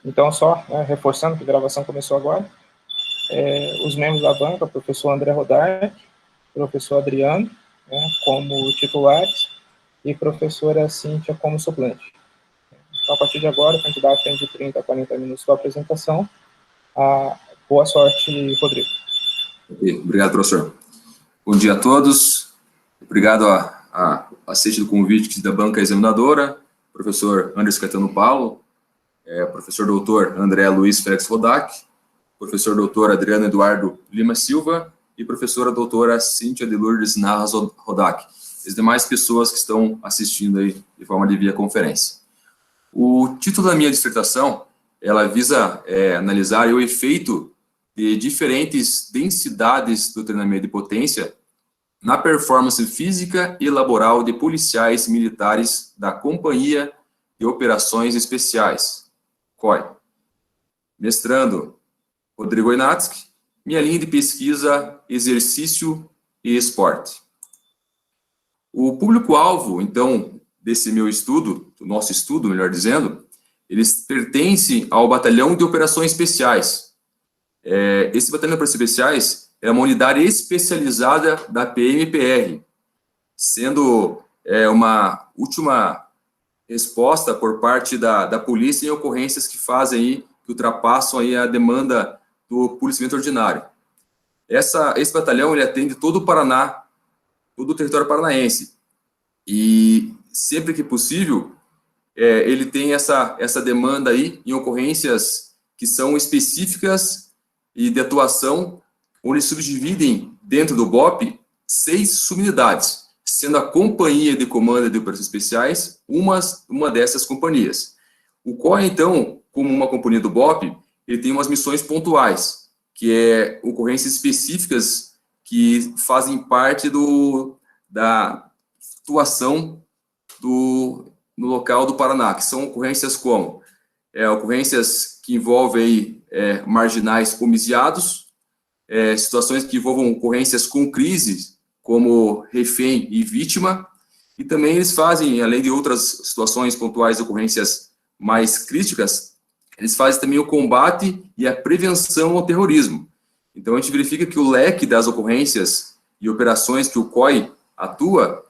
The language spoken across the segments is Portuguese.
Então, só reforçando que a gravação começou agora, os membros da banca, professor André Rodark, professor Adriano, como titulares, e professora Cíntia como suplente. Então, a partir de agora, o candidato tem de 30 a 40 minutos para a apresentação. Boa sorte, Rodrigo. Obrigado, professor. Bom dia a todos. Obrigado a aceite do convite da banca examinadora, professor Anderson Caetano Paulo, professor doutor André Luiz Félix Rodak, professor doutor Adriano Eduardo Lima Silva e professora doutora Cíntia de Lourdes Narras Rodak, as demais pessoas que estão assistindo aí de forma de via conferência. O título da minha dissertação, ela visa analisar o efeito de diferentes densidades do treinamento de potência na performance física e laboral de policiais militares da Companhia de Operações Especiais, COI. Mestrando Rodrigo Einatsky, minha linha de pesquisa, exercício e esporte. O público-alvo, então, desse meu estudo, do nosso estudo, melhor dizendo, eles pertencem ao Batalhão de Operações Especiais. Esse Batalhão de Operações Especiais é uma unidade especializada da PMPR, sendo uma última resposta por parte da polícia em ocorrências que fazem aí, que ultrapassam aí a demanda do policiamento ordinário. Esse batalhão, ele atende todo o Paraná, todo o território paranaense, e sempre que possível, ele tem essa demanda aí em ocorrências que são específicas e de atuação, onde subdividem dentro do BOP 6 subunidades, sendo a Companhia de Comando de Operações Especiais uma dessas companhias. O COI, então, como uma companhia do BOP, ele tem umas missões pontuais, que é ocorrências específicas que fazem parte da atuação no local do Paraná, que são ocorrências como ocorrências que envolvem marginais homicidados, situações que envolvam ocorrências com crises, como refém e vítima, e também eles fazem, além de outras situações pontuais, ocorrências mais críticas, eles fazem também o combate e a prevenção ao terrorismo. Então, a gente verifica que o leque das ocorrências e operações que o COI atua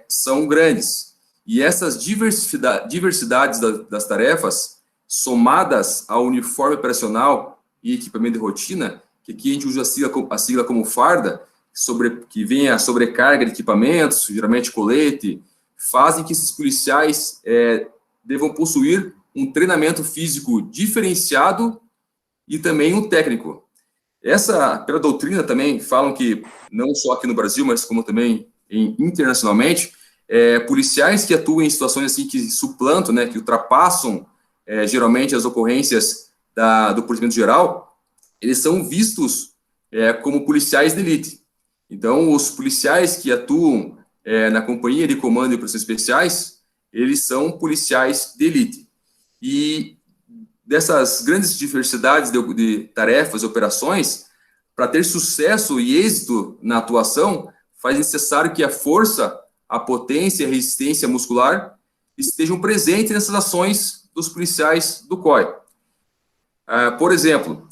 são grandes. E essas diversidades das tarefas, somadas ao uniforme operacional e equipamento de rotina, que aqui a gente usa a sigla como farda, que vem a sobrecarga de equipamentos, geralmente colete, fazem que esses policiais devam possuir um treinamento físico diferenciado e também um técnico. Pela doutrina também, falam que, não só aqui no Brasil, mas como também internacionalmente, policiais que atuam em situações assim que suplantam, que ultrapassam geralmente as ocorrências do procedimento geral, eles são vistos como policiais de elite. Então, os policiais que atuam na Companhia de Comando de Operações Especiais, eles são policiais de elite. E dessas grandes diversidades de tarefas e operações, para ter sucesso e êxito na atuação, faz necessário que a força, a potência e a resistência muscular estejam presentes nessas ações dos policiais do COI. Por exemplo,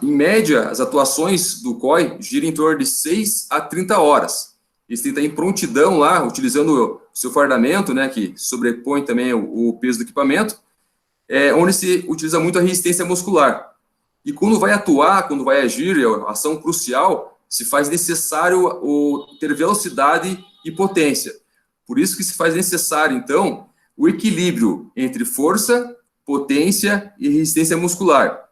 em média, as atuações do COI giram em torno de 6 a 30 horas. Eles têm que estar em prontidão lá, utilizando o seu fardamento, que sobrepõe também o peso do equipamento, onde se utiliza muito a resistência muscular. E quando vai atuar, quando vai agir, a ação crucial, se faz necessário ter velocidade e potência. Por isso que se faz necessário, então, o equilíbrio entre força, potência e resistência muscular.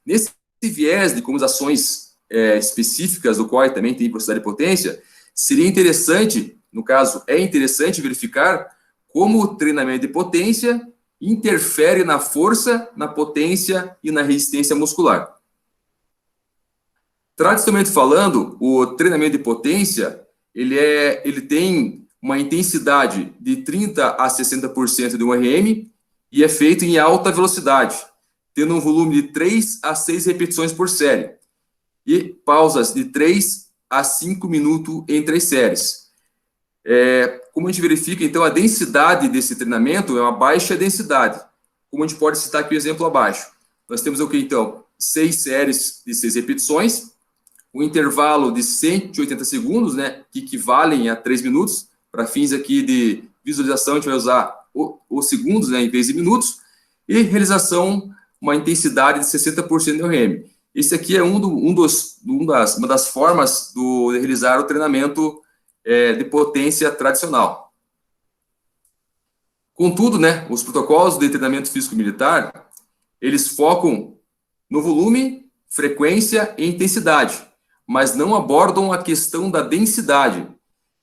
Nesse viés de como as ações específicas do COI também têm velocidade e potência, seria interessante, no caso, é interessante verificar como o treinamento de potência interfere na força, na potência e na resistência muscular. Tradicionalmente falando, o treinamento de potência, ele tem uma intensidade de 30% a 60% de um RM e é feito em alta velocidade, tendo um volume de 3 a 6 repetições por série e pausas de 3 a 5 minutos entre as séries. Como a gente verifica, então, a densidade desse treinamento é uma baixa densidade. como a gente pode citar aqui o exemplo abaixo. Nós temos o que, então? 6 séries de 6 repetições, um intervalo de 180 segundos, né, que equivalem a 3 minutos. Para fins aqui de visualização, a gente vai usar os segundos, né, em vez de minutos, e realização, uma intensidade de 60% de RPM. Esse aqui é uma das formas de realizar o treinamento de potência tradicional. Contudo, né, os protocolos de treinamento físico-militar, eles focam no volume, frequência e intensidade, mas não abordam a questão da densidade.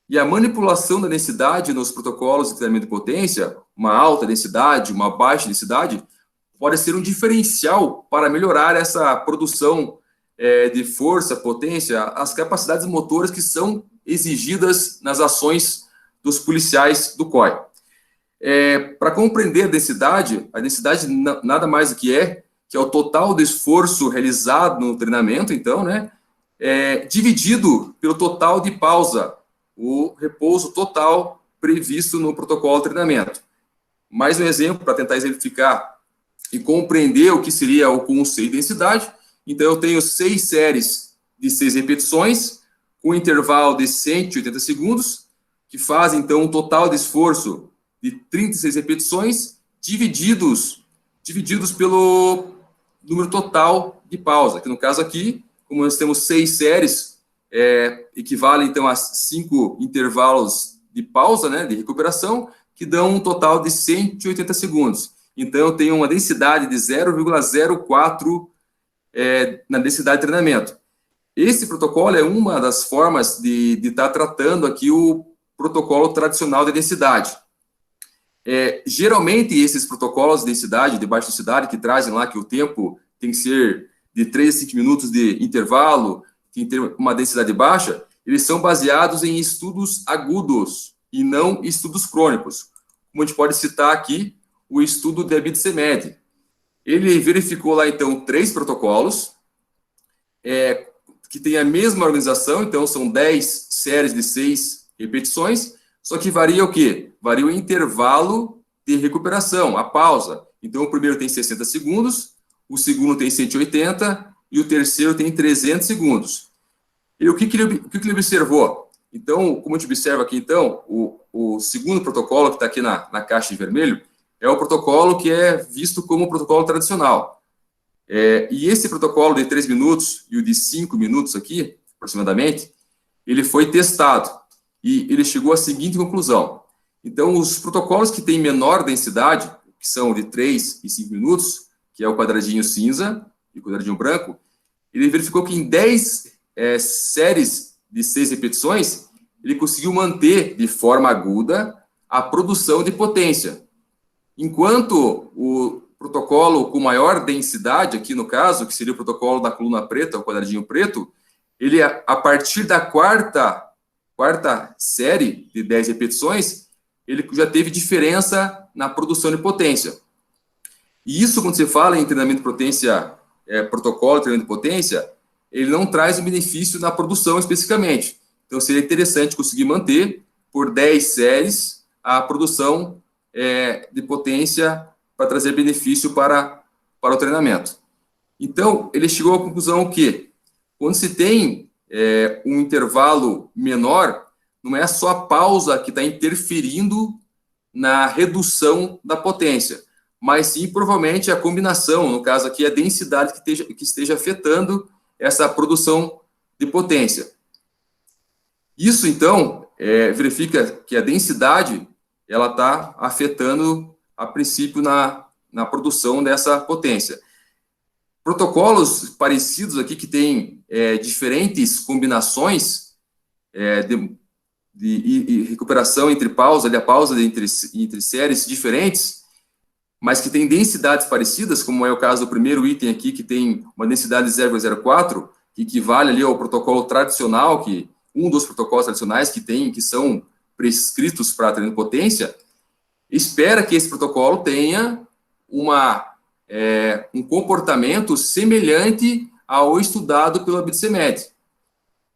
E a manipulação da densidade nos protocolos de treinamento de potência, uma alta densidade, uma baixa densidade, pode ser um diferencial para melhorar essa produção de força, potência, as capacidades motoras que são exigidas nas ações dos policiais do COI. Para compreender a densidade nada mais do que é o total do esforço realizado no treinamento, então, né, dividido pelo total de pausa, o repouso total previsto no protocolo de treinamento. Mais um exemplo para tentar exemplificar e compreender o que seria o conceito de densidade. Então, eu tenho 6 séries de 6 repetições, com intervalo de 180 segundos, que fazem, então, um total de esforço de 36 repetições, divididos pelo número total de pausa, que no caso aqui, como nós temos 6 séries, equivale, então, a 5 intervalos de pausa, né, de recuperação, que dão um total de 180 segundos. Então, eu tenho uma densidade de 0,04 na densidade de treinamento. Esse protocolo é uma das formas de estar tratando aqui o protocolo tradicional de densidade. Geralmente, esses protocolos de densidade, de baixa densidade, que trazem lá que o tempo tem que ser de 3 a 5 minutos de intervalo, tem que ter uma densidade baixa, eles são baseados em estudos agudos e não estudos crônicos. Como a gente pode citar aqui, o estudo de BIDCEMED. Ele verificou lá, então, 3 protocolos que têm a mesma organização, então são 10 séries de 6 repetições, só que varia o quê? Varia o intervalo de recuperação, a pausa. Então, o primeiro tem 60 segundos, o segundo tem 180 e o terceiro tem 300 segundos. E o que ele observou? Então, como a gente observa aqui, então, o segundo protocolo, que está aqui na caixa de vermelho, é o protocolo que é visto como o protocolo tradicional. E esse protocolo de 3 minutos e o de 5 minutos aqui, aproximadamente, ele foi testado e ele chegou à seguinte conclusão. Então, os protocolos que têm menor densidade, que são de 3 e 5 minutos, que é o quadradinho cinza e o quadradinho branco, ele verificou que em 10 séries de 6 repetições, ele conseguiu manter de forma aguda a produção de potência. Enquanto o protocolo com maior densidade, aqui no caso, que seria o protocolo da coluna preta, o quadradinho preto, ele, a partir da quarta série de 10 repetições, ele já teve diferença na produção de potência. E isso, quando você fala em treinamento de potência, protocolo de treinamento de potência, ele não traz um benefício na produção especificamente. Então, seria interessante conseguir manter, por 10 séries, a produção de potência para trazer benefício para o treinamento. Então, ele chegou à conclusão que, quando se tem um intervalo menor, não é só a pausa que está interferindo na redução da potência, mas sim, provavelmente, a combinação, no caso aqui, a densidade que esteja afetando essa produção de potência. Isso, então, verifica que a densidade ela está afetando, a princípio, na produção dessa potência. Protocolos parecidos aqui que têm diferentes combinações de recuperação entre pausa, a pausa entre séries diferentes, mas que têm densidades parecidas, como é o caso do primeiro item aqui, que tem uma densidade de 0,04, que equivale ali ao protocolo tradicional, um dos protocolos tradicionais que são prescritos para treinamento de potência, espera que esse protocolo tenha um comportamento semelhante ao estudado pelo BIDCEMED.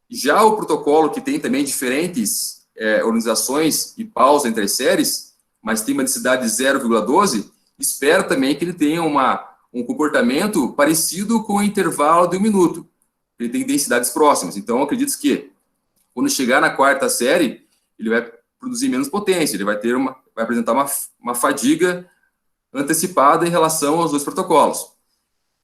Já o protocolo que tem também diferentes organizações e pausa entre as séries, mas tem uma densidade de 0,12, espera também que ele tenha um comportamento parecido com o intervalo de 1 minuto. Ele tem densidades próximas. Então, acredito que, quando chegar na 4ª série, ele vai produzir menos potência, ele vai apresentar uma fadiga antecipada em relação aos 2 protocolos.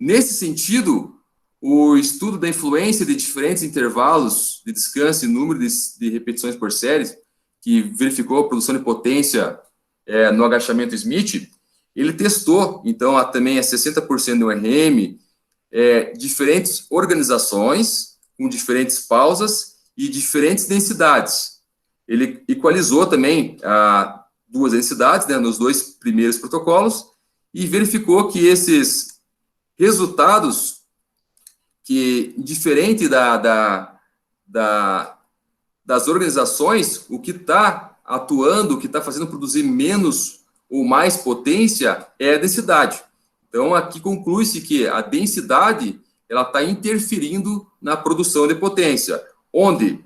Nesse sentido, o estudo da influência de diferentes intervalos de descanso e número de repetições por série, que verificou a produção de potência no agachamento Smith, ele testou, então, também a 60% do RM, diferentes organizações, com diferentes pausas e diferentes densidades. Ele equalizou também 2 densidades, né, nos 2 primeiros protocolos, e verificou que esses resultados, que diferente das organizações, o que está atuando, o que está fazendo produzir menos ou mais potência é a densidade. Então, aqui conclui-se que a densidade ela está interferindo na produção de potência, onde,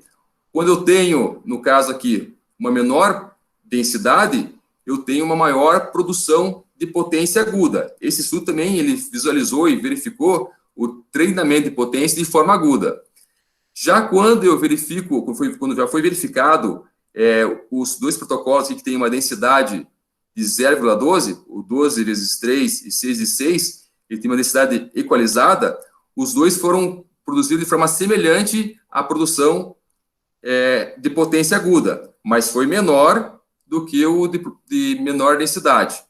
quando eu tenho, no caso aqui, uma menor densidade, eu tenho uma maior produção de potência aguda. Esse estudo também ele visualizou e verificou o treinamento de potência de forma aguda. Já quando eu verifico, quando já foi verificado os 2 protocolos que têm uma densidade de 0,12, o 12 vezes 3 e 6 vezes 6, ele tem uma densidade equalizada, os 2 foram produzidos de forma semelhante à produção de potência aguda, mas foi menor do que o de menor densidade.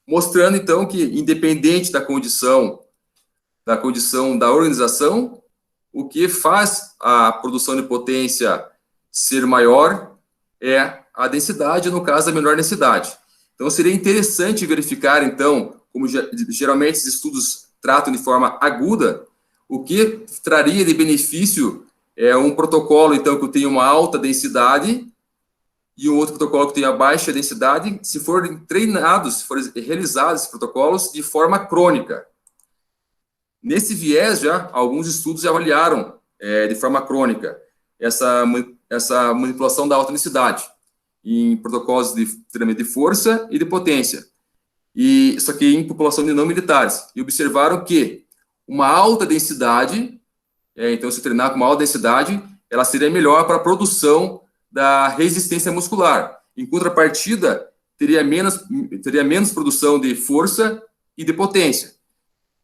Mostrando, então, que, independente da condição da organização, o que faz a produção de potência ser maior é a densidade, no caso, a menor densidade. Então, seria interessante verificar, então, como geralmente esses estudos tratam de forma aguda, o que traria de benefício um protocolo, então, que tenha uma alta densidade e um outro protocolo que tenha baixa densidade, se forem treinados, se forem realizados esses protocolos de forma crônica. Nesse viés, já, alguns estudos já avaliaram de forma crônica essa manipulação da alta densidade em protocolos de treinamento de força e de potência, isso aqui em população de não militares, e observaram que uma alta densidade, então se treinar com uma alta densidade, ela seria melhor para a produção da resistência muscular. Em contrapartida, teria menos produção de força e de potência,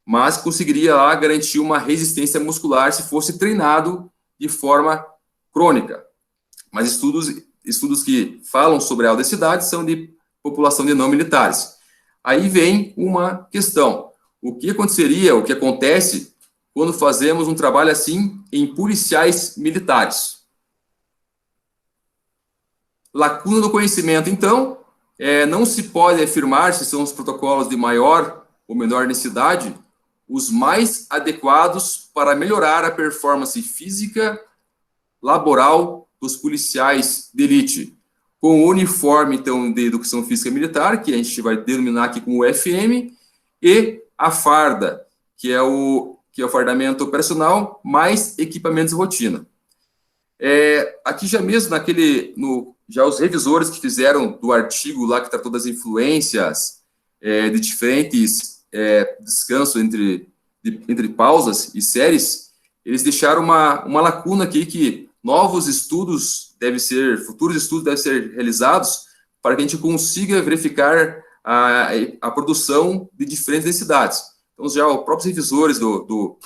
mas conseguiria lá garantir uma resistência muscular se fosse treinado de forma crônica. Mas estudos que falam sobre a alta densidade são de população de não militares. Aí vem uma questão. O que aconteceria, o que acontece quando fazemos um trabalho assim em policiais militares? Lacuna do conhecimento, então, não se pode afirmar se são os protocolos de maior ou menor densidade os mais adequados para melhorar a performance física laboral dos policiais de elite. Com o uniforme, então, de educação física militar, que a gente vai denominar aqui como FM, e a farda, que é o fardamento operacional, mais equipamentos de rotina. Aqui já mesmo, já os revisores que fizeram do artigo lá que tratou das influências de diferentes descansos entre pausas e séries, eles deixaram uma lacuna aqui que futuros estudos devem ser realizados para que a gente consiga verificar a produção de diferentes densidades. Então, já os próprios revisores do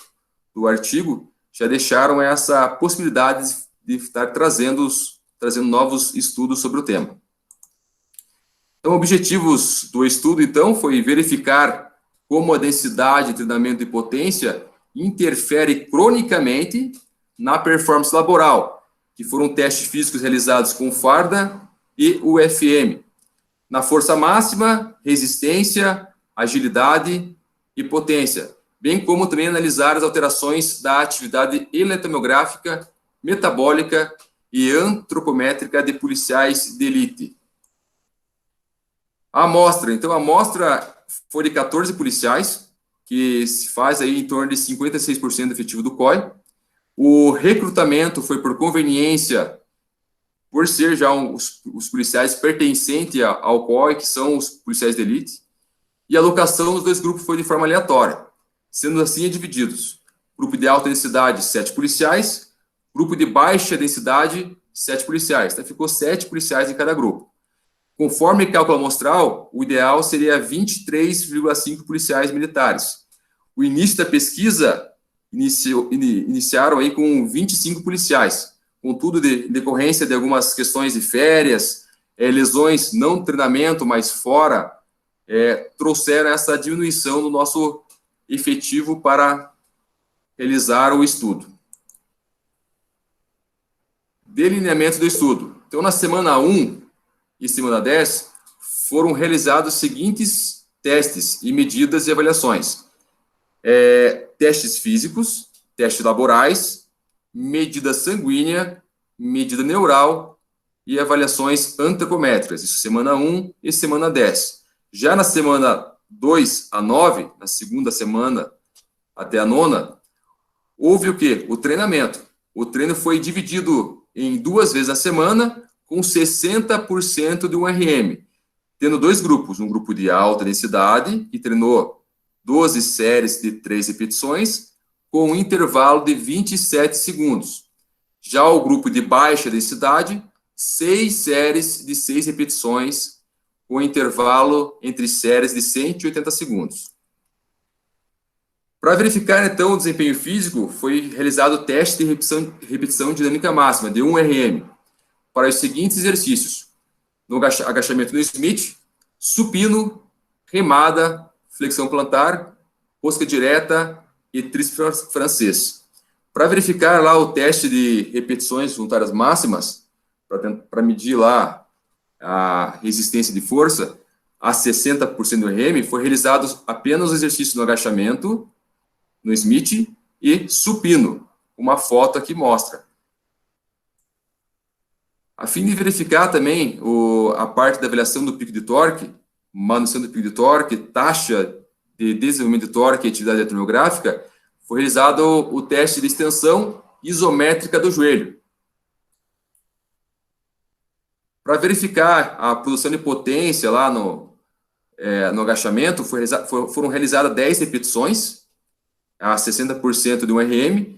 artigo já deixaram essa possibilidade de estar trazendo novos estudos sobre o tema. Então, objetivos do estudo, então, foi verificar como a densidade de treinamento de potência interfere cronicamente na performance laboral, que foram testes físicos realizados com farda e o FM, na força máxima, resistência, agilidade e potência, bem como também analisar as alterações da atividade eletromiográfica, metabólica e antropométrica de policiais de elite. A amostra foi de 14 policiais, que se faz aí em torno de 56% do efetivo do COI. O recrutamento foi por conveniência, por ser já os policiais pertencentes ao COI, que são os policiais de elite. e a alocação dos dois grupos foi de forma aleatória. Sendo assim, divididos. Grupo de alta densidade, 7 policiais. Grupo de baixa densidade, 7 policiais. Então, ficou 7 policiais em cada grupo. Conforme cálculo amostral, o ideal seria 23,5 policiais militares. O início da pesquisa iniciaram aí com 25 policiais. Contudo, em decorrência de algumas questões de férias, lesões, não treinamento, mas fora, trouxeram essa diminuição no nosso efetivo para realizar o estudo. Delineamento do estudo. Então, na semana 1 e semana 10, foram realizados os seguintes testes e medidas e avaliações. Testes físicos, testes laborais, medida sanguínea, medida neural e avaliações antropométricas. Isso semana 1 e semana 10. Já na semana 2 a 9, na segunda semana até a 9ª, houve o quê? O treinamento. O treino foi dividido em 2 vezes na semana, com 60% de um RM, tendo 2 grupos. Um grupo de alta densidade, que treinou 12 séries de 3 repetições, com um intervalo de 27 segundos. Já o grupo de baixa densidade, 6 séries de 6 repetições, com intervalo entre séries de 180 segundos. Para verificar, então, o desempenho físico, foi realizado o teste de repetição dinâmica máxima, de 1 RM, para os seguintes exercícios: no agachamento no Smith, supino, remada, flexão plantar, rosca direta e tríceps francês. Para verificar lá o teste de repetições voluntárias máximas, para medir lá a resistência de força a 60% do RM, foi realizado apenas o exercício no agachamento, no Smith e supino. Uma foto aqui mostra. A fim de verificar também a parte da avaliação do pico de torque, manutenção do pico de torque, taxa de desenvolvimento de torque e atividade eletromiográfica, foi realizado o teste de extensão isométrica do joelho. Para verificar a produção de potência lá no agachamento, foram realizadas 10 repetições, a 60% de um RM,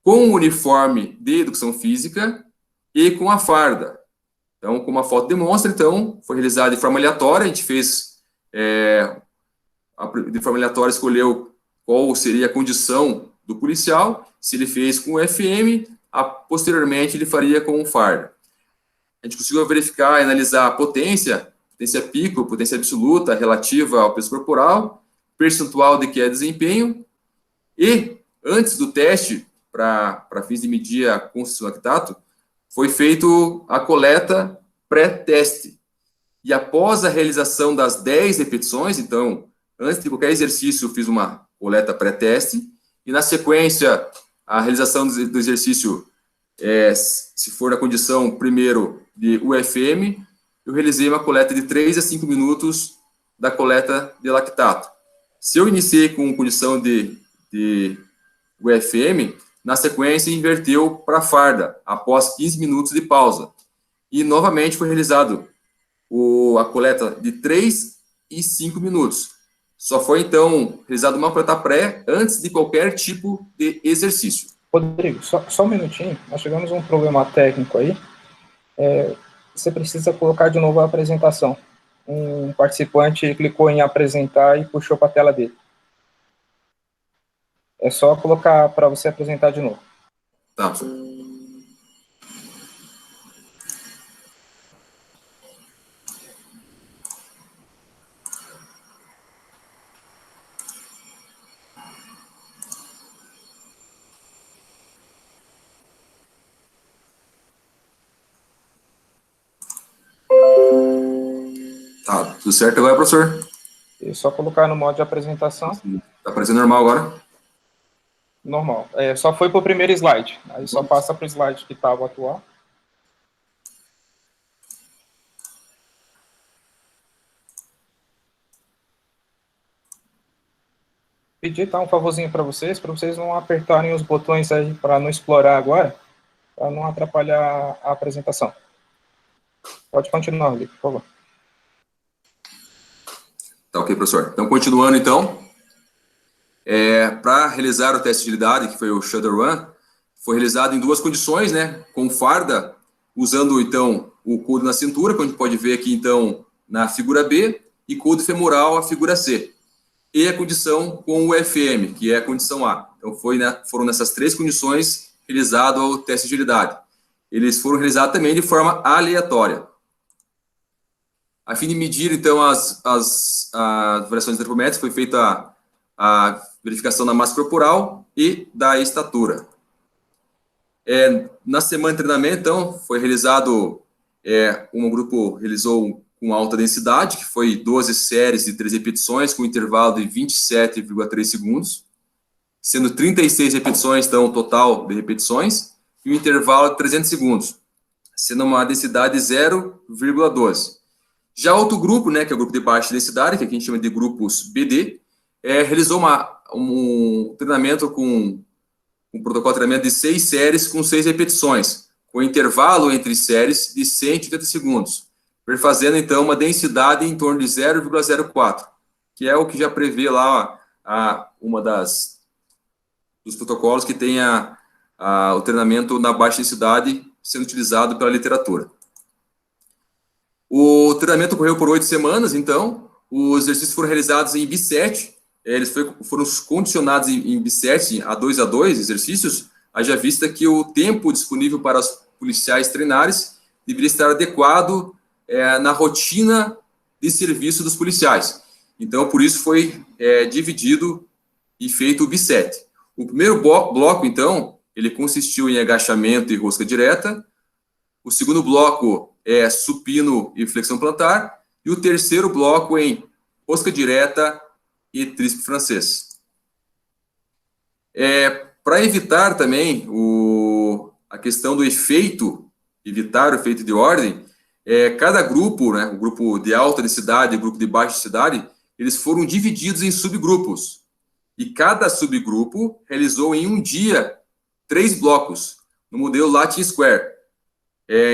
com o uniforme de educação física e com a farda. Então, como a foto demonstra, então, foi realizado de forma aleatória, a gente fez, de forma aleatória, escolheu qual seria a condição do policial, se ele fez com o FM, posteriormente ele faria com o farda. A gente conseguiu verificar e analisar a potência pico, potência absoluta relativa ao peso corporal, percentual de queda de desempenho, e, antes do teste, para fins de medir a constituição lactato, foi feito a coleta pré-teste. E após a realização das 10 repetições, então, antes de qualquer exercício, eu fiz uma coleta pré-teste, e na sequência, a realização do exercício, se for na condição, primeiro, de UFM, eu realizei uma coleta de 3 a 5 minutos da coleta de lactato. Se eu iniciei com condição de UFM, na sequência inverteu para farda, após 15 minutos de pausa. E novamente foi realizado a coleta de 3 e 5 minutos. Só foi, então, realizada uma coleta pré antes de qualquer tipo de exercício. Rodrigo, só um minutinho, nós tivemos um problema técnico aí. Você precisa colocar de novo a apresentação. Um participante clicou em apresentar e puxou para a tela dele. É só colocar para você apresentar de novo. Tá. Tá, tudo certo agora, professor? É só colocar no modo de apresentação. Tá aparecendo normal agora? Normal. Só foi para o primeiro slide. Aí só passa para o slide que estava atual. Pedir um favorzinho para vocês não apertarem os botões aí para não explorar agora, para não atrapalhar a apresentação. Pode continuar, Rodrigo, por favor. Tá ok, professor. Então, continuando, então, para realizar o teste de agilidade, que foi o Shuttle Run, foi realizado em duas condições, né, com farda, usando, então, o couro na cintura, como a gente pode ver aqui, então, na figura B, e couro femoral, a figura C. E a condição com o FM, que é a condição A. Então, foram nessas três condições realizado o teste de agilidade. Eles foram realizados também de forma aleatória. A fim de medir, então, as variações antropométricas, foi feita a verificação da massa corporal e da estatura. Na semana de treinamento, então, foi realizado, um grupo realizou com alta densidade, que foi 12 séries de 3 repetições, com intervalo de 27,3 segundos, sendo 36 repetições, então, total de repetições, e um intervalo de 300 segundos, sendo uma densidade de 0,12. Já outro grupo, né, que é o grupo de baixa densidade, que aqui a gente chama de grupos BD, realizou um treinamento com um protocolo de treinamento de 6 séries com 6 repetições, com intervalo entre séries de 180 segundos, fazendo, então, uma densidade em torno de 0,04, que é o que já prevê lá uma dos protocolos que tem o treinamento na baixa densidade sendo utilizado pela literatura. O treinamento ocorreu por 8 semanas, então, os exercícios foram realizados em B7, eles foram condicionados em B7 a 2 exercícios, haja vista que o tempo disponível para os policiais treinarem deveria estar adequado na rotina de serviço dos policiais. Então, por isso foi dividido e feito o B7. O primeiro bloco, então, ele consistiu em agachamento e rosca direta. O segundo bloco é supino e flexão plantar. E o terceiro bloco em rosca direta e tríceps francês. Para evitar também a questão do efeito, evitar o efeito de ordem, cada grupo, né, o grupo de alta densidade e o grupo de baixa densidade, eles foram divididos em subgrupos. E cada subgrupo realizou em um dia 3 blocos, no modelo Latin Square.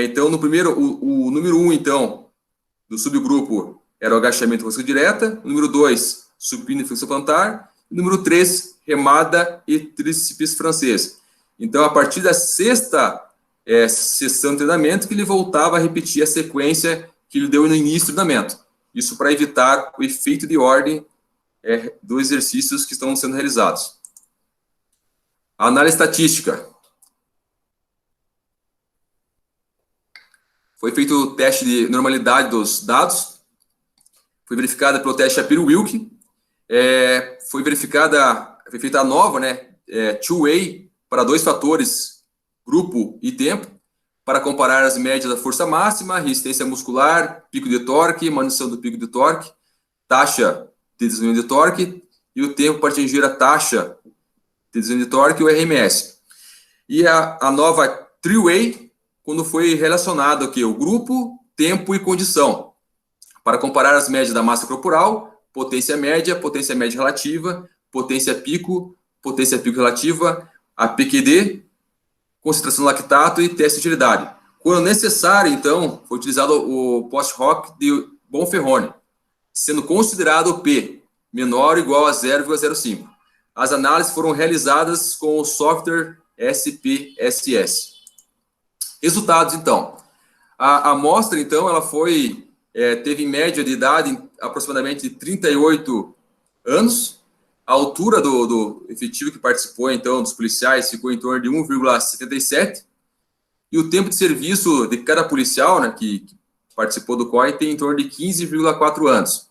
Então, no primeiro, o número 1, então, do subgrupo era o agachamento e rosca direta, o número 2, supino e flexão plantar, o número 3, remada e tríceps francês. Então, a partir da sexta sessão de treinamento, que ele voltava a repetir a sequência que ele deu no início do treinamento. Isso para evitar o efeito de ordem dos exercícios que estão sendo realizados. A análise estatística. Foi feito o teste de normalidade dos dados. Foi verificada pelo teste Shapiro-Wilk. Foi feita a nova, né, two-way, para 2 fatores, grupo e tempo, para comparar as médias da força máxima, resistência muscular, pico de torque, manutenção do pico de torque, taxa de desenvolvimento de torque e o tempo para atingir a taxa de desenvolvimento de torque, o RMS. E a nova three-way, quando foi relacionado aqui o grupo, tempo e condição, para comparar as médias da massa corporal, potência média relativa, potência pico relativa, a PQD, concentração lactato e teste de agilidade. Quando necessário, então, foi utilizado o post-hoc de Bonferroni, sendo considerado o P menor ou igual a 0,05. As análises foram realizadas com o software SPSS. Resultados, então. A amostra, então, ela teve média de idade aproximadamente de 38 anos. A altura do efetivo que participou, então, dos policiais ficou em torno de 1,77. E o tempo de serviço de cada policial, né, que participou do COI, tem em torno de 15,4 anos.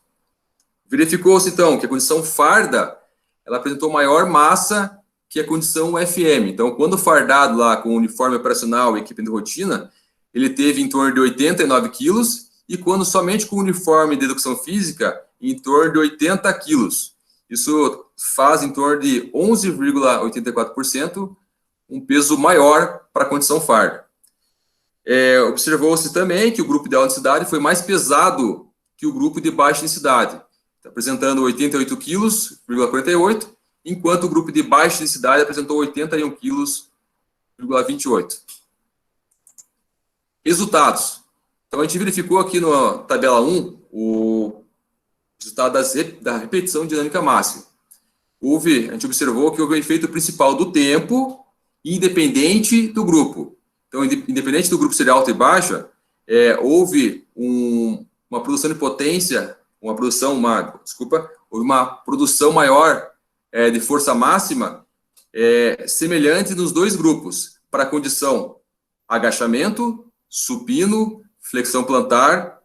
Verificou-se, então, que a condição farda, ela apresentou maior massa que a condição FM. Então, quando fardado lá com o uniforme operacional e equipe de rotina, ele teve em torno de 89 quilos, e quando somente com o uniforme de educação física, em torno de 80 quilos. Isso faz em torno de 11,84%, um peso maior para a condição farda. Observou-se também que o grupo de alta densidade foi mais pesado que o grupo de baixa densidade, apresentando 88 quilos, 48, enquanto o grupo de baixa densidade apresentou 81 quilos, 28. Resultados. Então, a gente verificou aqui na tabela 1 resultado da repetição dinâmica máxima. A gente observou que houve o efeito principal do tempo, independente do grupo. Então, independente do grupo ser alta e baixa, houve uma produção de potência, houve uma produção maior de força máxima semelhante nos dois grupos, para a condição agachamento, supino, flexão plantar,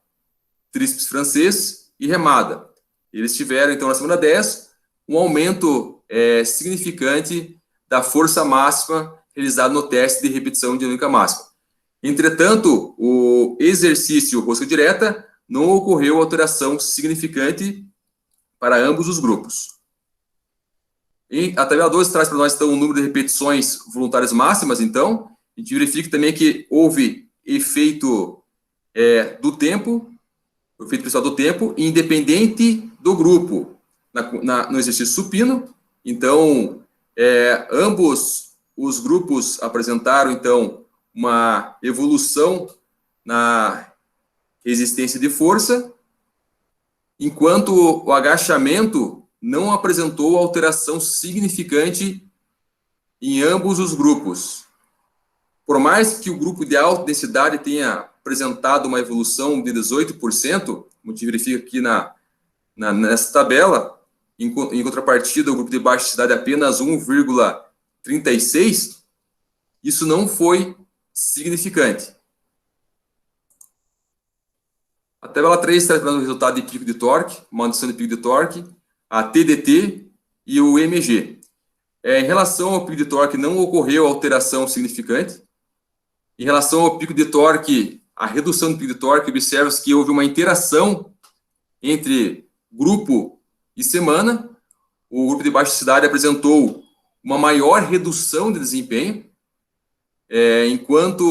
tríceps francês e remada. Eles tiveram, então, na semana 10, um aumento significante da força máxima realizado no teste de repetição dinâmica máxima. Entretanto, o exercício rosca direta não ocorreu alteração significante para ambos os grupos. E a tabela 12 traz para nós, então, o número de repetições voluntárias máximas, então. A gente verifica também que houve efeito do tempo, o efeito principal do tempo, independente do grupo, no exercício supino. Então, ambos os grupos apresentaram, então, uma evolução na resistência de força, enquanto o agachamento não apresentou alteração significante em ambos os grupos. Por mais que o grupo de alta densidade tenha apresentado uma evolução de 18%, como a gente verifica aqui nessa tabela, em contrapartida, o grupo de baixa densidade apenas 1,36%, isso não foi significante. A tabela 3 traz para nós o resultado de pico de torque, manutenção de pico de torque, a TDT e o MG. Em relação ao pico de torque, não ocorreu alteração significante. Em relação ao pico de torque, a redução do pico de torque, observa-se que houve uma interação entre grupo e semana. O grupo de baixa densidade apresentou uma maior redução de desempenho, enquanto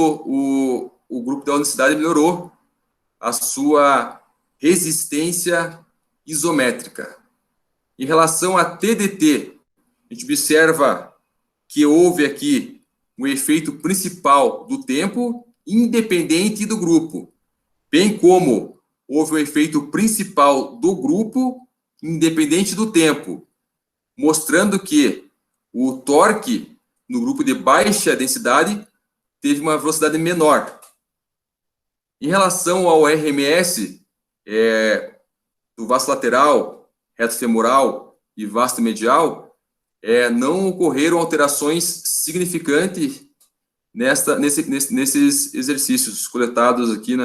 o grupo de alta densidade melhorou a sua resistência isométrica. Em relação a TDT, a gente observa que houve aqui um efeito principal do tempo, independente do grupo, bem como houve um efeito principal do grupo, independente do tempo, mostrando que o torque no grupo de baixa densidade teve uma velocidade menor. Em relação ao RMS do vasto lateral, reto femoral e vasto medial, não ocorreram alterações significantes nesses exercícios coletados aqui,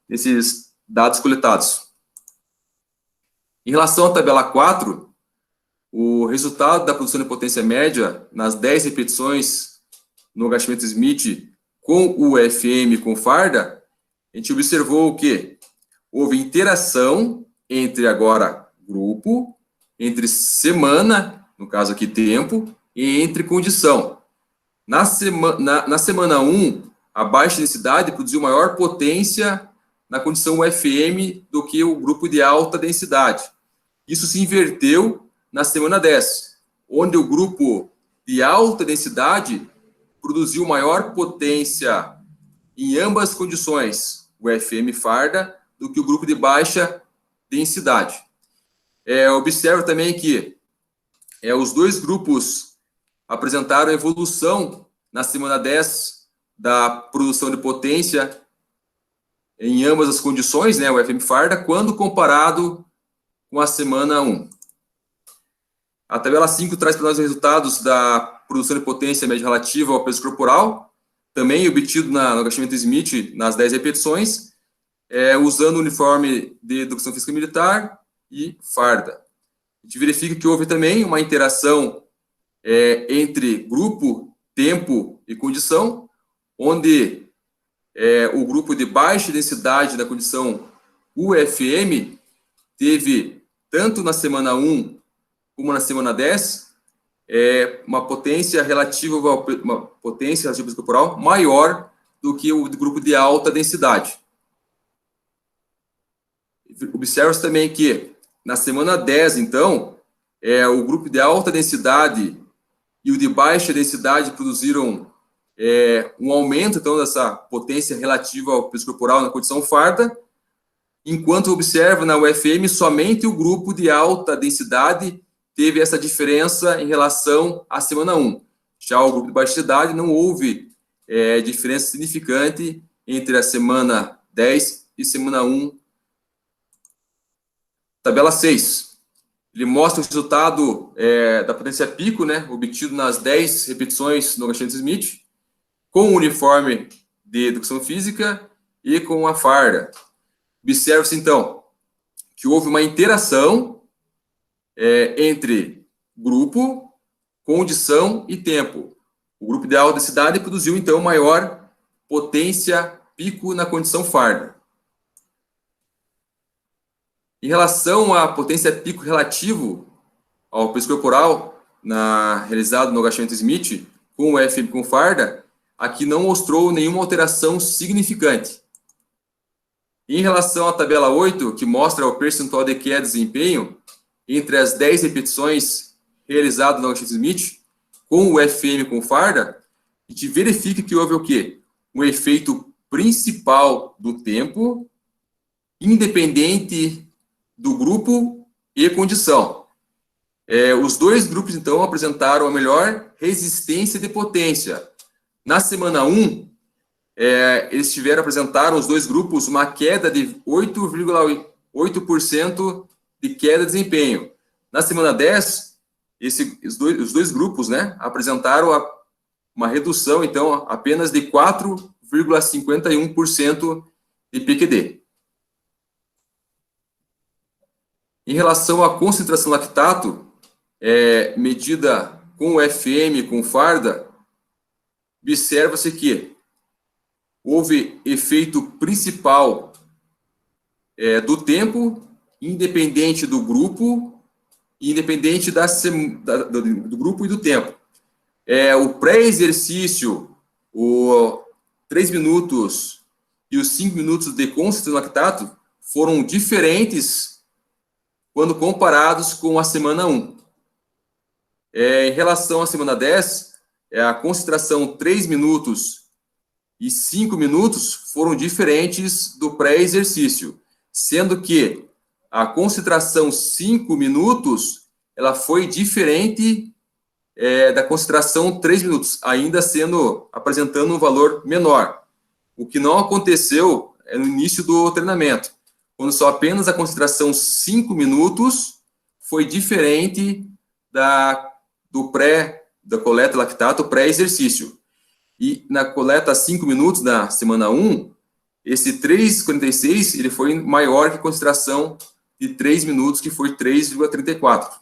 nesses dados coletados. Em relação à tabela 4, o resultado da produção de potência média nas 10 repetições no agachamento Smith com o FM com farda, a gente observou que houve interação entre agora grupo, entre semana, no caso aqui tempo, e entre condição. Na semana 1, a baixa densidade produziu maior potência na condição UFM do que o grupo de alta densidade. Isso se inverteu na semana 10, onde o grupo de alta densidade produziu maior potência em ambas condições, UFM farda, do que o grupo de baixa densidade. Observa também que os dois grupos apresentaram evolução na semana 10 da produção de potência em ambas as condições, o FM farda, quando comparado com a semana 1. A tabela 5 traz para nós os resultados da produção de potência média relativa ao peso corporal, também obtido no agachamento Smith nas 10 repetições, usando o uniforme de educação física militar e farda. A gente verifica que houve também uma interação entre grupo, tempo e condição, onde o grupo de baixa densidade da condição UFM teve, tanto na semana 1 como na semana 10, uma potência relativa ao peso corporal maior do que o grupo de alta densidade. Observa-se também que na semana 10, então, o grupo de alta densidade e o de baixa densidade produziram um aumento, então, dessa potência relativa ao peso corporal na condição farda, enquanto observa na UFM, somente o grupo de alta densidade teve essa diferença em relação à semana 1. Já o grupo de baixa densidade não houve diferença significante entre a semana 10 e semana 1. Tabela 6. Ele mostra o resultado da potência pico, né, obtido nas 10 repetições no agachamento Smith, com o uniforme de educação física e com a farda. Observa-se, então, que houve uma interação entre grupo, condição e tempo. O grupo de alta densidade produziu, então, maior potência pico na condição farda. Em relação à potência pico relativo ao peso corporal, realizado no agachamento Smith, com o FM com farda, aqui não mostrou nenhuma alteração significante. Em relação à tabela 8, que mostra o percentual de queda de desempenho entre as 10 repetições realizadas no agachamento Smith, com o FM com farda, a gente verifica que houve o quê? Um efeito principal do tempo, independente do grupo e condição. Os dois grupos, então, apresentaram a melhor resistência de potência. Na semana 1, eles apresentaram, os dois grupos, uma queda de 8,8% de queda de desempenho. Na semana 10, os dois grupos, né, apresentaram uma redução, então, apenas de 4,51% de PQD. Em relação à concentração lactato, medida com o FM, com farda, observa-se que houve efeito principal do tempo, independente do grupo, independente do grupo e do tempo. O pré-exercício, os 3 minutos e os 5 minutos de concentração lactato foram diferentes quando comparados com a semana 1. Em relação à semana 10, a concentração 3 minutos e 5 minutos foram diferentes do pré-exercício, sendo que a concentração 5 minutos ela foi diferente da concentração 3 minutos, ainda apresentando um valor menor, o que não aconteceu no início do treinamento, quando só apenas a concentração 5 minutos foi diferente da coleta lactato pré-exercício. E na coleta 5 minutos da semana 1, esse 3,46 ele foi maior que a concentração de 3 minutos, que foi 3,34.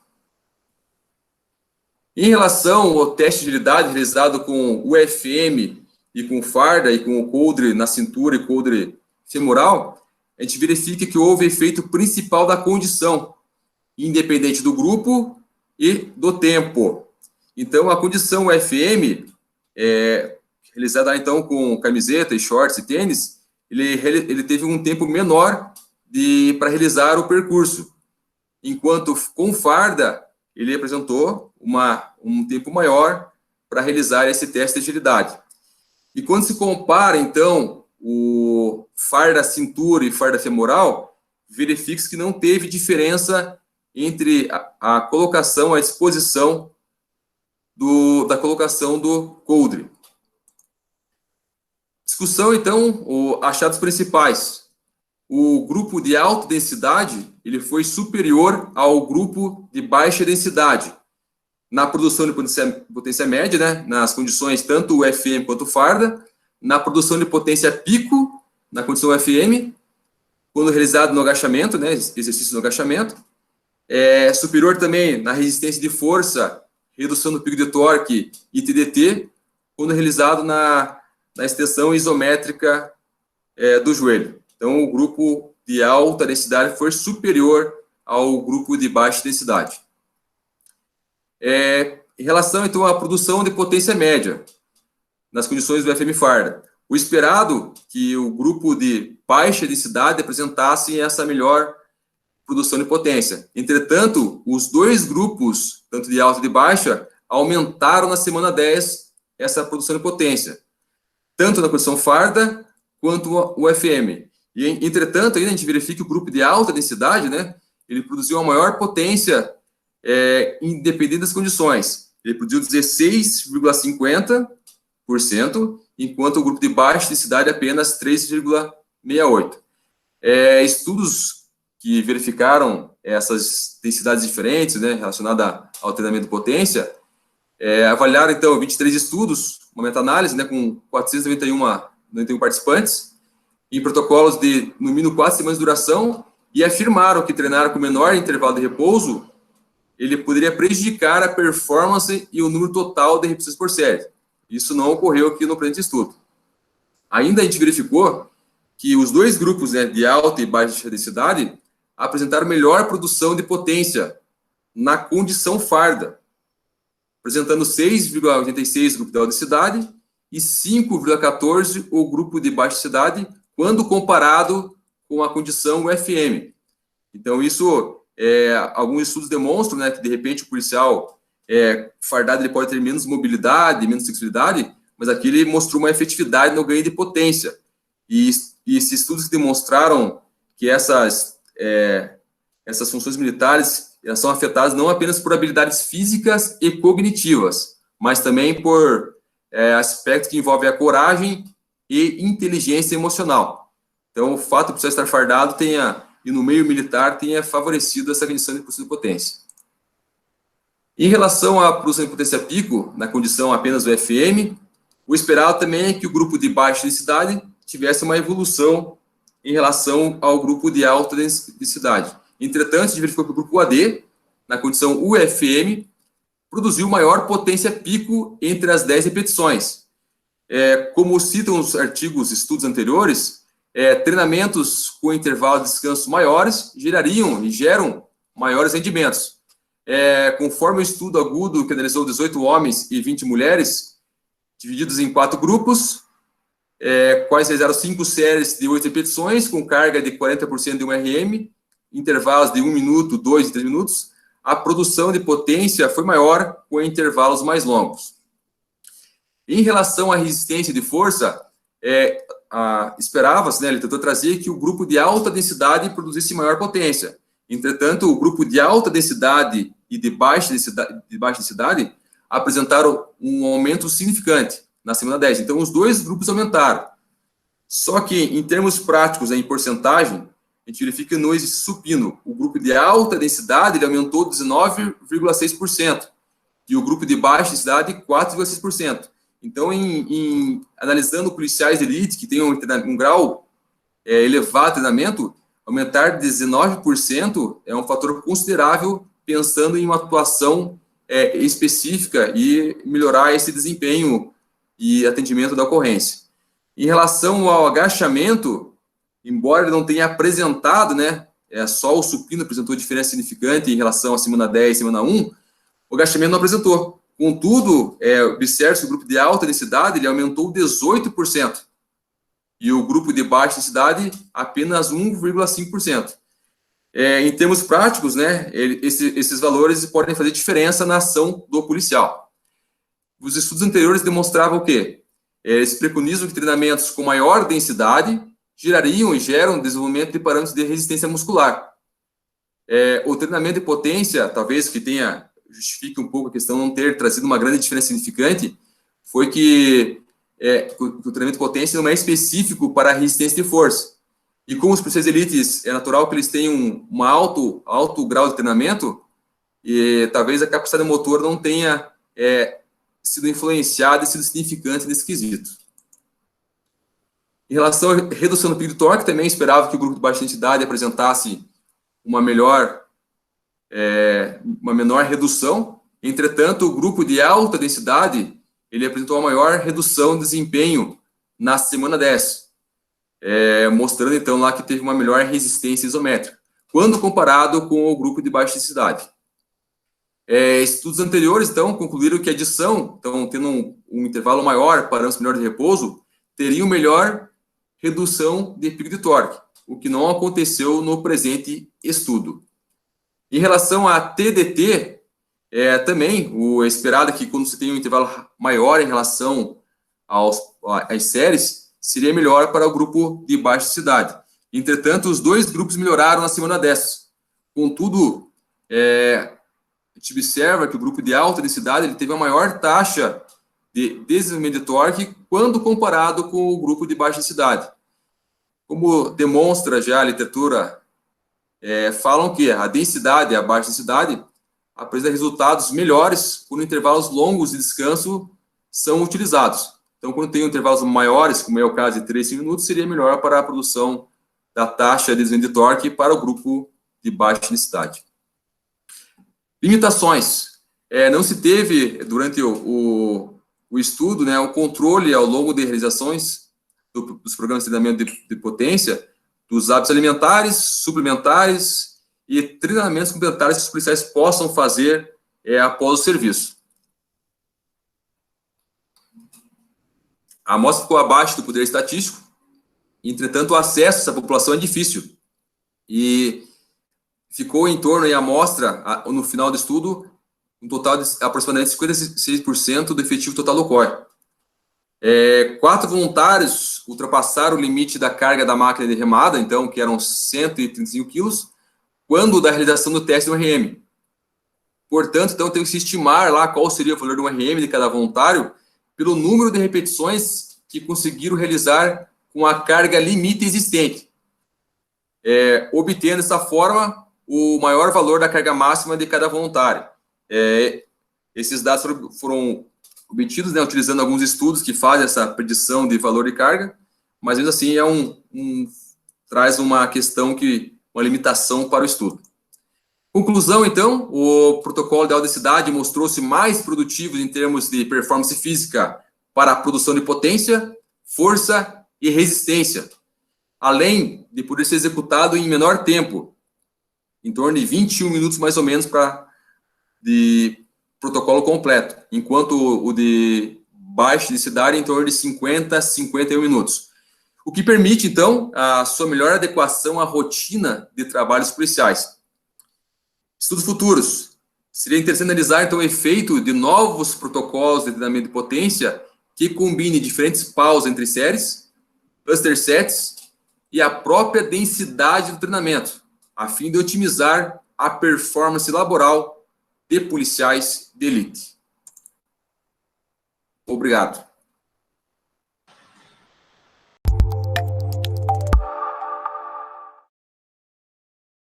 Em relação ao teste de agilidade realizado com UFM e com farda e com o coldre na cintura e coldre femoral, a gente verifica que houve efeito principal da condição, independente do grupo e do tempo. Então, a condição UFM, realizada então com camiseta e shorts e tênis, ele teve um tempo menor para realizar o percurso, enquanto com farda ele apresentou um tempo maior para realizar esse teste de agilidade. E quando se compara, então, o farda cintura e farda femoral, verifica-se que não teve diferença entre a colocação, a disposição da colocação do coldre. Discussão, então, achados principais. O grupo de alta densidade ele foi superior ao grupo de baixa densidade na produção de potência média, né, nas condições tanto UFM quanto farda, na produção de potência pico, na condição UFM, quando realizado no agachamento, né, exercício no agachamento, superior também na resistência de força, redução do pico de torque e TDT, quando realizado na extensão isométrica do joelho. Então, o grupo de alta densidade foi superior ao grupo de baixa densidade. Em relação, então, à produção de potência média, nas condições do FM farda, o esperado que o grupo de baixa densidade apresentasse essa melhor produção de potência. Entretanto, os dois grupos, tanto de alta e de baixa, aumentaram na semana 10 essa produção de potência, tanto na condição farda quanto o FM. E, entretanto, ainda a gente verifica que o grupo de alta densidade, né, ele produziu a maior potência independente das condições. Ele produziu 16,50%, enquanto o grupo de baixa densidade apenas 3,68%. Estudos que verificaram essas densidades diferentes, né, relacionadas ao treinamento de potência, avaliaram, então, 23 estudos, uma meta-análise, né, com 491 participantes, em protocolos de, no mínimo, 4 semanas de duração, e afirmaram que treinar com menor intervalo de repouso, ele poderia prejudicar a performance e o número total de repetições por série. Isso não ocorreu aqui no presente estudo. Ainda a gente verificou que os dois grupos, né, de alta e baixa densidade apresentaram melhor produção de potência na condição farda, apresentando 6,86 o grupo de alta densidade e 5,14 o grupo de baixa densidade, quando comparado com a condição UFM. Então, isso, alguns estudos demonstram, né, que, de repente, o policial fardado ele pode ter menos mobilidade, menos flexibilidade, mas aqui ele mostrou uma efetividade no ganho de potência. E esses estudos demonstraram que essas funções militares elas são afetadas não apenas por habilidades físicas e cognitivas, mas também por aspectos que envolvem a coragem e inteligência emocional. Então, o fato de precisar estar fardado e no meio militar tenha favorecido essa condição de produção de potência. Em relação à produção de potência pico, na condição apenas do FM, o esperado também é que o grupo de baixa densidade tivesse uma evolução em relação ao grupo de alta densidade. Entretanto, a gente verificou que o grupo AD, na condição UFM, produziu maior potência pico entre as 10 repetições. Como citam os artigos, estudos anteriores, treinamentos com intervalos de descanso maiores gerariam e geram maiores rendimentos. Conforme o estudo agudo que analisou 18 homens e 20 mulheres, divididos em 4 grupos, quais realizaram 5 séries de 8 repetições, com carga de 40% de 1 RM, intervalos de 1 minuto, 2 e 3 minutos, a produção de potência foi maior com intervalos mais longos. Em relação à resistência de força, esperava-se, né, ele tentou trazer que o grupo de alta densidade produzisse maior potência. Entretanto, o grupo de alta densidade e de baixa densidade apresentaram um aumento significante na semana 10. Então, os dois grupos aumentaram. Só que, em termos práticos, em porcentagem, a gente verifica que no exercício supino, o grupo de alta densidade ele aumentou 19,6%, e o grupo de baixa densidade, 4,6%. Então, analisando policiais de elite que têm um grau elevado de treinamento, aumentar 19% é um fator considerável, pensando em uma atuação específica e melhorar esse desempenho e atendimento da ocorrência. Em relação ao agachamento, embora ele não tenha apresentado, né, só o supino apresentou diferença significante em relação à semana 10 e semana 1, o agachamento não apresentou. Contudo, observe-se que o grupo de alta densidade ele aumentou 18%, e o grupo de baixa densidade apenas 1,5%. Em termos práticos, né, esses valores podem fazer diferença na ação do policial. Os estudos anteriores demonstravam o quê? Eles preconizam que treinamentos com maior densidade gerariam e geram desenvolvimento de parâmetros de resistência muscular. O treinamento de potência, talvez que justifique um pouco a questão de não ter trazido uma grande diferença significante, foi que o treinamento de potência não é específico para a resistência de força. E como os policiais elites, é natural que eles tenham um alto grau de treinamento, e talvez a capacidade motor não tenha sido influenciada e sido significante nesse quesito. Em relação à redução do pico de torque, também esperava que o grupo de baixa densidade apresentasse uma menor redução. Entretanto, o grupo de alta densidade ele apresentou uma maior redução de desempenho na semana 10, mostrando então lá que teve uma melhor resistência isométrica, quando comparado com o grupo de baixa densidade. Estudos anteriores, então, concluíram que a adição, então, tendo um intervalo maior, parâmetros melhores de repouso, teria melhor redução de pico de torque, o que não aconteceu no presente estudo. Em relação a TDT, também o esperado é que quando você tem um intervalo maior em relação às séries, seria melhor para o grupo de baixa densidade. Entretanto, os dois grupos melhoraram na semana 10. Contudo, a gente observa que o grupo de alta densidade ele teve a maior taxa de desenvolvimento de torque quando comparado com o grupo de baixa densidade. Como demonstra já a literatura, falam que a densidade, a baixa densidade, apresenta resultados melhores quando intervalos longos de descanso são utilizados. Então, quando tem intervalos maiores, como é o caso de 3 minutos, seria melhor para a produção da taxa de desenvolvimento de torque para o grupo de baixa densidade. Limitações. Não se teve, durante o estudo, o controle ao longo de realizações dos programas de treinamento de potência, dos hábitos alimentares, suplementares e treinamentos complementares que os policiais possam fazer após o serviço. A amostra ficou abaixo do poder estatístico, entretanto, o acesso a essa população é difícil. E ficou em torno, a amostra, no final do estudo, um total de aproximadamente 56% do efetivo total do COI. 4 voluntários ultrapassaram o limite da carga da máquina de remada, então, que eram 135 quilos, quando da realização do teste do RM. Portanto, então, tem que se estimar lá qual seria o valor do RM de cada voluntário pelo número de repetições que conseguiram realizar com a carga limite existente, obtendo dessa forma o maior valor da carga máxima de cada voluntário. Esses dados foram obtidos, utilizando alguns estudos que fazem essa predição de valor de carga, mas mesmo assim traz uma questão uma limitação para o estudo. Conclusão, então, o protocolo de alta densidade mostrou-se mais produtivo em termos de performance física para a produção de potência, força e resistência, além de poder ser executado em menor tempo, em torno de 21 minutos mais ou menos de protocolo completo, enquanto o de baixa densidade em torno de 50 a 51 minutos. O que permite, então, a sua melhor adequação à rotina de trabalhos policiais. Estudos futuros. Seria interessante analisar, então, o efeito de novos protocolos de treinamento de potência que combine diferentes paus entre séries, cluster sets e a própria densidade do treinamento, a fim de otimizar a performance laboral de policiais de elite. Obrigado.